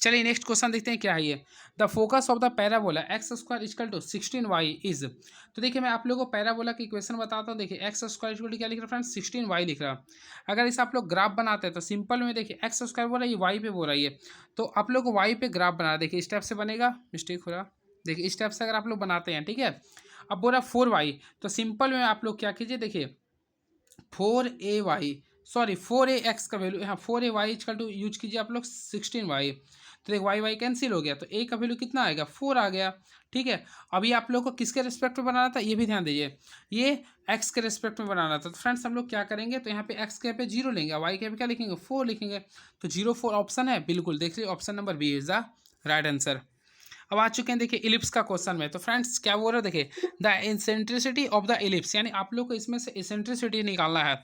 चलिए नेक्स्ट क्वेश्चन देखते हैं क्या है ये। The focus of the parabola X square equal to 16y is. तो देखिए मैं आप लोगों को पैराबोला की इक्वेशन बताता हूँ। देखिए एक्स स्क्वायर इक्वल टू क्या लिख रहा है फ्रेंड्स? 16y लिख रहा है। अगर इसे आप लोग ग्राफ बनाते हैं तो सिंपल में देखिए एक्स स्क्वायर बोल रहा है, ये वाई पे बोल रहा है ये, तो आप लोग को वाई पे ग्राफ बना, देखिए इस टाइप से बनेगा, मिस्टेक हो रहा, देखिए इस टाइप से अगर आप लोग बनाते हैं, ठीक है। अब बोल रहा 4y, तो सिंपल में आप लोग क्या कीजिए? देखिए 4ay सॉरी 4ax का वैल्यू यहाँ 4ay इक्वल टू यूज कीजिए आप लोग 16y। तो देख वाई वाई कैंसिल हो गया तो ए का वैल्यू कितना आएगा? 4 आ गया, ठीक है। अभी आप लोग को किसके रिस्पेक्ट में बनाना था ये भी ध्यान दीजिए, ये एक्स के रिस्पेक्ट में बनाना था। तो फ्रेंड्स हम लोग क्या करेंगे? तो यहाँ पे एक्स के पे 0 लेंगे, वाई के पे क्या लिखेंगे? 4 लिखेंगे। तो 0 4 ऑप्शन है, बिल्कुल देख लीजिए option number B is the right answer. अब आ चुके हैं देखिए इलिप्स का क्वेश्चन में। तो फ्रेंड्स क्या बोल रहे हो, देखिए the eccentricity of the ellipse, यानी आप लोग को इसमें से इसेंट्रिसिटी निकालना है।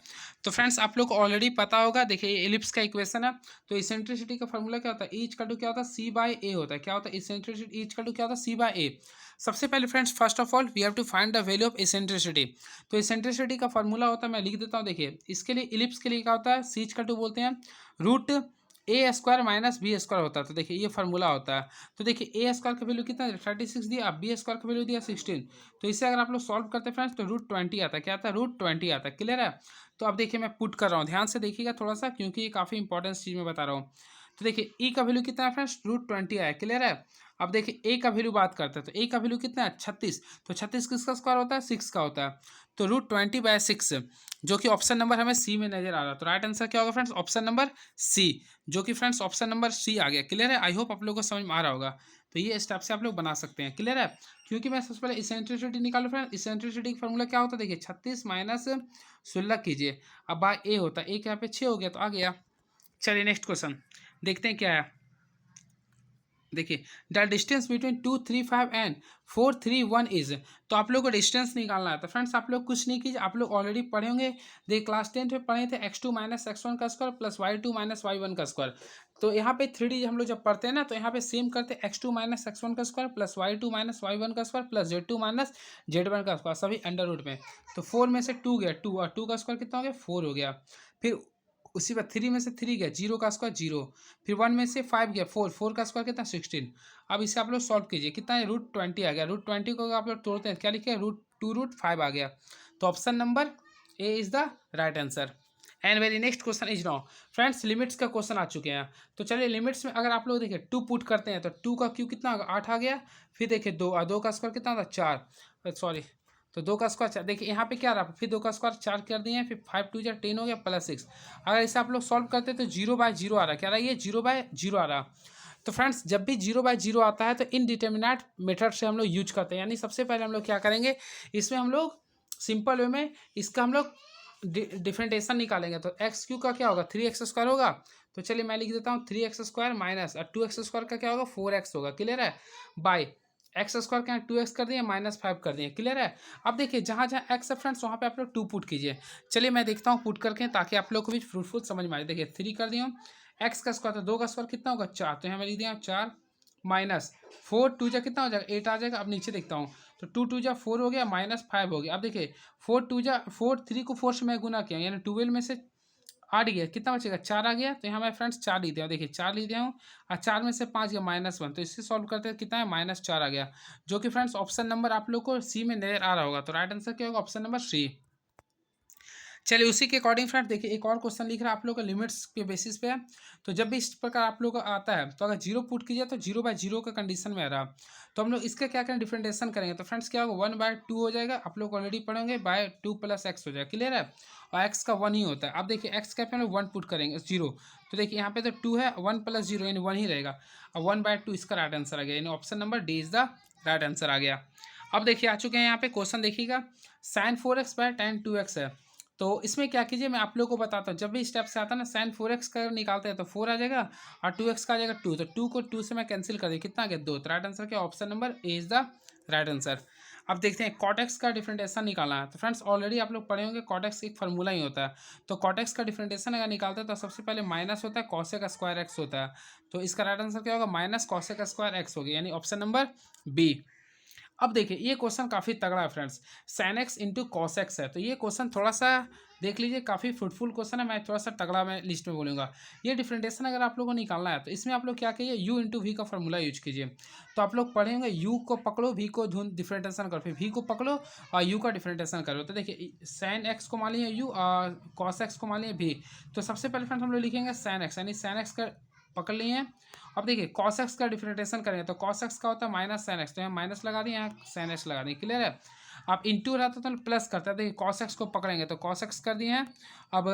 तो फ्रेंड्स आप लोग को ऑलरेडी पता होगा, देखिए ये इलिप्स का इक्वेशन है। तो इसेंट्रिसिटी का फॉर्मूला क्या होता है, ई इक्वल टू क्या होता है, सी बाय ए होता है। क्या होता है इसेंट्रिसिटी, ई इक्वल टू क्या होता है, सी बाय ए। सबसे पहले friends first of all we have to find the value of eccentricity. तो इसेंट्रिसिटी का फॉर्मूला होता है, मैं लिख देता हूँ। देखिए इसके लिए इलिप्स के लिए क्या होता है, सी इक्वल टू बोलते हैं रूट ए स्क्वायर माइनस बी स्क्वायर होता है। तो देखिए ये फार्मूला होता है। तो देखिए ए स्क्वायर का वैल्यू कितना है, 36 दिया, अब बी स्क्वायर का वैल्यू दिया 16। तो इसे अगर आप लोग सॉल्व करते हैं फ्रेंड्स तो रूट 20 आता है। क्या आता है, रूट 20 आता है। क्लियर है। तो अब देखिए मैं पुट कर रहा हूँ, ध्यान से देखिएगा थोड़ा सा, क्योंकि ये काफ़ी इंपॉर्टेंट चीज़ मैं बता रहा हूँ। तो देखिए ई का वैल्यू कितना है फ्रेंड्स, रूट 20 आया। क्लियर है। अब देखिए ए का वैल्यू बात करते हैं, तो ए का वैल्यू कितना है, 36। तो 36 किसका स्क्वायर होता है, 6 का होता है। तो रूट 20/6, जो कि ऑप्शन नंबर हमें सी में नजर आ रहा है। तो राइट आंसर क्या होगा फ्रेंड्स, ऑप्शन नंबर सी, जो कि फ्रेंड्स ऑप्शन नंबर सी आ गया। क्लियर है। आई होप आप लोगों को समझ में आ रहा होगा। तो ये स्टेप से आप लोग बना सकते हैं। क्लियर है। क्योंकि मैं सबसे पहले इसेंट्रिसिटी निकालू फ्रेंड्स, इसेंट्रिसिटी का फॉर्मूला क्या होता है, देखिए 36 माइनस 16 कीजिए, अब बाय ए होता है। ए के यहाँ पे 6 हो गया, तो आ गया। चलिए नेक्स्ट क्वेश्चन देखते हैं क्या है। देखिए the distance between 2 3 5 and 4 3 1 is. तो आप लोग को डिस्टेंस निकालना है। तो फ्रेंड्स आप लोग कुछ नहीं कीजिए, आप लोग ऑलरेडी पढ़े होंगे। देखिए क्लास 10 में पढ़े थे x2 माइनस x1 का square plus y2 minus y1 का स्क्वायर। तो यहाँ पे 3D हम लोग जब पढ़ते हैं ना, तो यहाँ पे सेम करते हैं, x2 माइनस x1 का square plus y2 minus y1 का square plus z2 minus z1 का स्क्वायर, सभी अंडर रूट में। तो 4 में से 2 गया 2, और 2 का स्क्वायर कितना हो गया, 4 हो गया। फिर उसी बार 3 में से 3 गया, 0 का स्क्वायर 0। फिर 1 में से 5 गया, 4, 4 का स्क्वायर कितना, 16। अब इसे आप लोग सॉल्व कीजिए, कितना है, रूट 20 आ गया। रूट 20 को आप लोग तोड़ते हैं, क्या लिखे, रूट 2 रूट 5 आ गया। तो option number A is the right answer. And very next question is now friends, limits का क्वेश्चन आ चुके हैं। तो चलिए लिमिट्स में अगर आप लोग देखिए 2 पुट करते हैं, तो 2 का क्यू कितना होगा, 8 आ गया। फिर देखिए 2 का स्क्वायर कितना होगा, 4, सॉरी। तो 2 का स्क्वायर 4, देखिए यहाँ पे क्या रहा, फिर 2 का स्क्वायर 4 कर दिए हैं, फिर 5 2 10 हो गया प्लस 6। अगर इसे आप लोग सॉल्व करते हैं तो 0/0 आ रहा है। क्या रहा है, ये 0/0 आ रहा। तो फ्रेंड्स जब भी 0/0 आता है तो इनडिटर्मिनेट मेथड से हम लोग यूज करते हैं। यानी सबसे पहले हम लोग क्या करेंगे, इसमें हम लोग सिंपल वे में इसका हम लोग डिफरेंटेशन निकालेंगे। तो एक्स क्यू का क्या होगा, 3x² होगा। तो चलिए मैं लिख देता हूँ 3x² माइनस, और 2x² का क्या होगा, 4x होगा। क्लियर है। बाई x² क्या 2x कर दिए, -5 कर दिए। क्लियर है। अब देखिए जहाँ जहाँ x है फ्रेंड्स वहाँ पे आप लोग 2 पुट कीजिए। चलिए मैं देखता हूँ पुट करके, ताकि आप लोग को भी फ्रूटफुल समझ में आए। देखिए 3 कर दिया हूँ, एक्स का स्क्वायर, तो 2 का स्क्वायर कितना होगा, 4। तो यहाँ मैं लिख दिया 4 माइनस 4 2 जा कितना हो जाएगा, 8 आ जाएगा। अब नीचे देखता हूँ, तो 2 2 जा 4 हो गया, -5 हो गया। अब देखिए 4 2 जा 4, 3 को 4 से मैं गुना किया, यानी 12 में से 8 गया, कितना बचेगा, 4 आ गया। तो यहाँ मैं फ्रेंड्स 4 लिख दिया, देखिए 4 लिख दिया हूँ, और 4 में से 5 गया -1। तो इससे सॉल्व करते हैं, कितना है, -4 आ गया, जो कि फ्रेंड्स ऑप्शन नंबर आप लोग को सी में नजर आ रहा होगा। तो राइट आंसर क्या होगा, ऑप्शन नंबर सी। चलिए उसी के अकॉर्डिंग फ्रेंड देखिए एक और क्वेश्चन लिख रहा है आप लोग का, लिमिट्स के बेसिस पे है। तो जब भी इस प्रकार आप लोग का आता है, तो अगर 0 पुट कीजिए तो 0/0 का कंडीशन में आ रहा। तो हम लोग इसका क्या करें, डिफरेंटेशन करेंगे। तो फ्रेंड्स क्या होगा, 1/2 हो जाएगा। आप लोग ऑलरेडी पढ़ेंगे, /2 + x हो जाएगा। क्लियर है। और x का 1 ही होता है। अब देखिए x का पे हम लोग 1 पुट करेंगे, 0। तो देखिए यहाँ पे तो 2 है, 1 + 0 यानी 1 ही रहेगा। अब 1/2 इसका राइट आंसर आ गया, यानी option number D is the right answer आ गया। अब देखिए आ चुके हैं यहाँ पे क्वेश्चन, देखिएगा sin 4x/tan 2x है। तो इसमें क्या कीजिए, मैं आप लोगों को बताता हूँ। जब भी स्टेप से आता है ना, sin 4x का निकालते हैं तो 4 आ जाएगा, और 2x का आ जाएगा 2। तो 2 को 2 से मैं कैंसिल कर दिया, कितना आ गया, 2। तो राइट आंसर क्या, option number A is the right answer. अब देखते हैं cot x का डिफरेंटेशन निकालना है। तो फ्रेंड्स ऑलरेडी आप लोग पढ़े होंगे, cot x एक फार्मूला ही होता है। तो cot x का डिफरेंटेशन अगर निकालते हैं तो सबसे पहले माइनस होता है, cos² x होता है। तो इसका राइट आंसर क्या होगा, -cos² x हो गया, यानी ऑप्शन नंबर बी। अब देखिए ये क्वेश्चन काफ़ी तगड़ा है friends, sin x into cos x है। तो ये क्वेश्चन थोड़ा सा देख लीजिए, काफ़ी फ्रूटफुल क्वेश्चन है। मैं थोड़ा सा तगड़ा मैं लिस्ट में बोलूँगा। ये डिफरेंटेशन अगर आप लोगों को निकालना है, तो इसमें आप लोग क्या करिए, u इंटू वी का फॉर्मूला यूज कीजिए। तो आप लोग पढ़ेंगे, u को पकड़ो, v को ढूंढ डिफरेंटेशन करो, फिर v को पकड़ो और u का डिफरेंटेशन करो। तो देखिए sin x को मान लीजिए u और cos x को मान लीजिए v। तो सबसे पहले फ्रेंड्स हम लोग लिखेंगे sin x, यानी sin x का पकड़ लिए हैं। अब देखिए cos x का डिफरेंटेशन करेंगे, तो cos x का होता है -sin x। तो यहाँ माइनस लगा दिए, यहाँ sin x लगा दिए। क्लियर है। अब इंटू रहता तो प्लस करता है। देखिए cos x को पकड़ेंगे, तो cos x कर दिए हैं। अब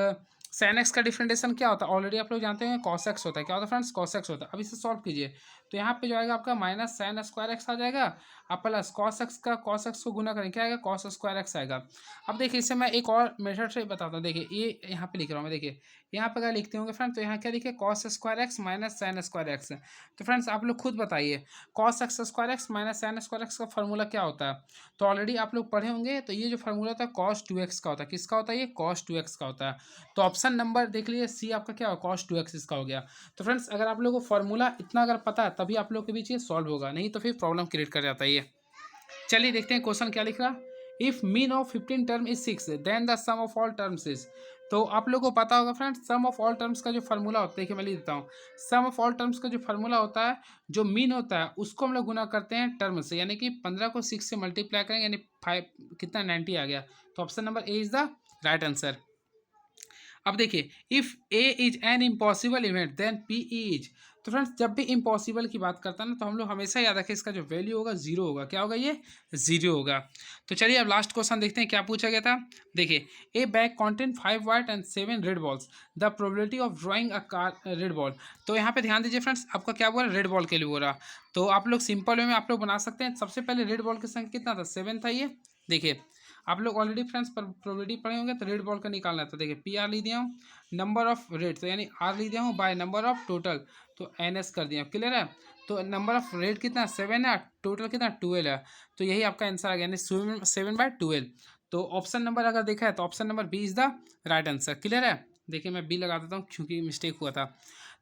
साइन एक्स का डिफरेंटेशन क्या होता है, ऑलरेडी आप लोग जानते हैं कॉस एक्स होता है। क्या होता है फ्रेंड्स, कॉस एक्स होता है। अब इसे सॉल्व कीजिए तो यहाँ पे जो आएगा आपका माइनस साइन स्क्वायर एक्स आ जाएगा, अब प्लस कॉस एक्स का कॉस एक्स को गुना करें क्या आएगा, कॉस स्क्वायर एक्स आएगा। अब देखिए इसे मैं एक और मेथड से बताता हूँ। देखिए ये यहाँ पे लिख रहा हूँ मैं, देखिए यहाँ पे अगर लिखते होंगे फ्रेंड्स तो यहाँ क्या लिखे, cos square x minus sine square x. तो फ्रेंड्स आप लोग खुद बताइए cos x square x minus sine square x का फॉर्मूला क्या होता है। तो ऑलरेडी आप लोग पढ़े होंगे, तो ये जो फॉर्मूला होता है कॉस 2x का होता है। किसका होता है, ये कॉस 2x का होता है। तो ऑप्शन नंबर देख लीजिए सी आपका क्या होगा, कॉस 2x इसका हो गया। तो फ्रेंड्स अगर आप लोगों को फॉर्मूला इतना अगर पता है तभी आप लोग के बीच ये सॉल्व होगा, नहीं तो फिर प्रॉब्लम क्रिएट कर जाता है ये। चलिए देखते हैं क्वेश्चन क्या लिख रहा। If mean of 15 term is 6 then the sum of all terms is. तो आप लोगों को पता होगा friends sum of all terms का जो फार्मूला होता है, देखिए मैं लिख देता हूँ। सम ऑफ ऑल टर्म्स का जो फार्मूला होता है, जो मीन होता है उसको हम लोग गुना करते हैं टर्म से, यानी कि 15 को 6 से मल्टीप्लाई करेंगे यानी 5 कितना 90 आ गया। तो option number A is the right answer. अब देखिए if A is an impossible event then P is. तो फ्रेंड्स जब भी इम्पॉसिबल की बात करता है ना तो हम लोग हमेशा याद रखें इसका जो वैल्यू होगा जीरो होगा। क्या होगा, ये जीरो होगा। तो चलिए अब लास्ट क्वेश्चन देखते हैं क्या पूछा गया था। देखिए ए bag content 5 white and 7 red balls, the probability of drawing a car red ball. तो यहाँ पे ध्यान दीजिए फ्रेंड्स, आपका क्या बोला, रेड बॉल के लिए बोल रहा। तो आप लोग सिंपल वे में आप लोग बना सकते हैं। सबसे पहले रेड बॉल की संख्या कितना था, 7 था। ये देखिए आप लोग ऑलरेडी फ्रेंड्स पर प्रोबेबिलिटी पढ़े होंगे, तो रेड बॉल का निकालना है। तो देखिए पी आर लिख दिया हूँ, नंबर ऑफ रेड तो यानी आर लिख दिया हूँ बाय नंबर ऑफ टोटल, तो एन एस कर दिया। क्लियर है। तो नंबर ऑफ रेड कितना 7 है, टोटल कितना 12 है। तो यही आपका आंसर आ गया, यानी 7/12। तो ऑप्शन नंबर अगर देखा है तो option number B is the right answer. Clear है। देखिए मैं बी लगा देता हूँ क्योंकि मिस्टेक हुआ था।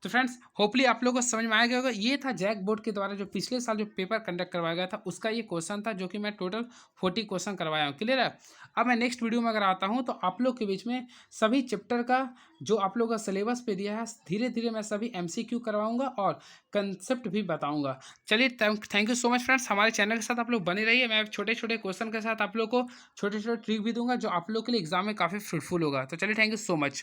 तो फ्रेंड्स होपली आप लोगों को समझ में आ गया होगा। ये था जैक बोर्ड के द्वारा जो पिछले साल जो पेपर कंडक्ट करवाया गया था उसका ये क्वेश्चन था, जो कि मैं टोटल 40 क्वेश्चन करवाया हूँ। क्लियर है। अब मैं नेक्स्ट वीडियो में अगर आता हूँ तो आप लोग के बीच में सभी चैप्टर का जो आप लोग का सिलेबस पे दिया है धीरे धीरे मैं सभी MCQ करवाऊंगा और कंसेप्ट भी बताऊंगा। चलिए thank you so much friends, हमारे चैनल के साथ आप लोग बने रहिए। मैं छोटे छोटे क्वेश्चन के साथ आप लोग को छोटे छोटे ट्रिक भी दूंगा जो आप लोग के लिए एग्जाम में काफ़ी फ्रूटफुल होगा। तो चलिए थैंक यू सो मच।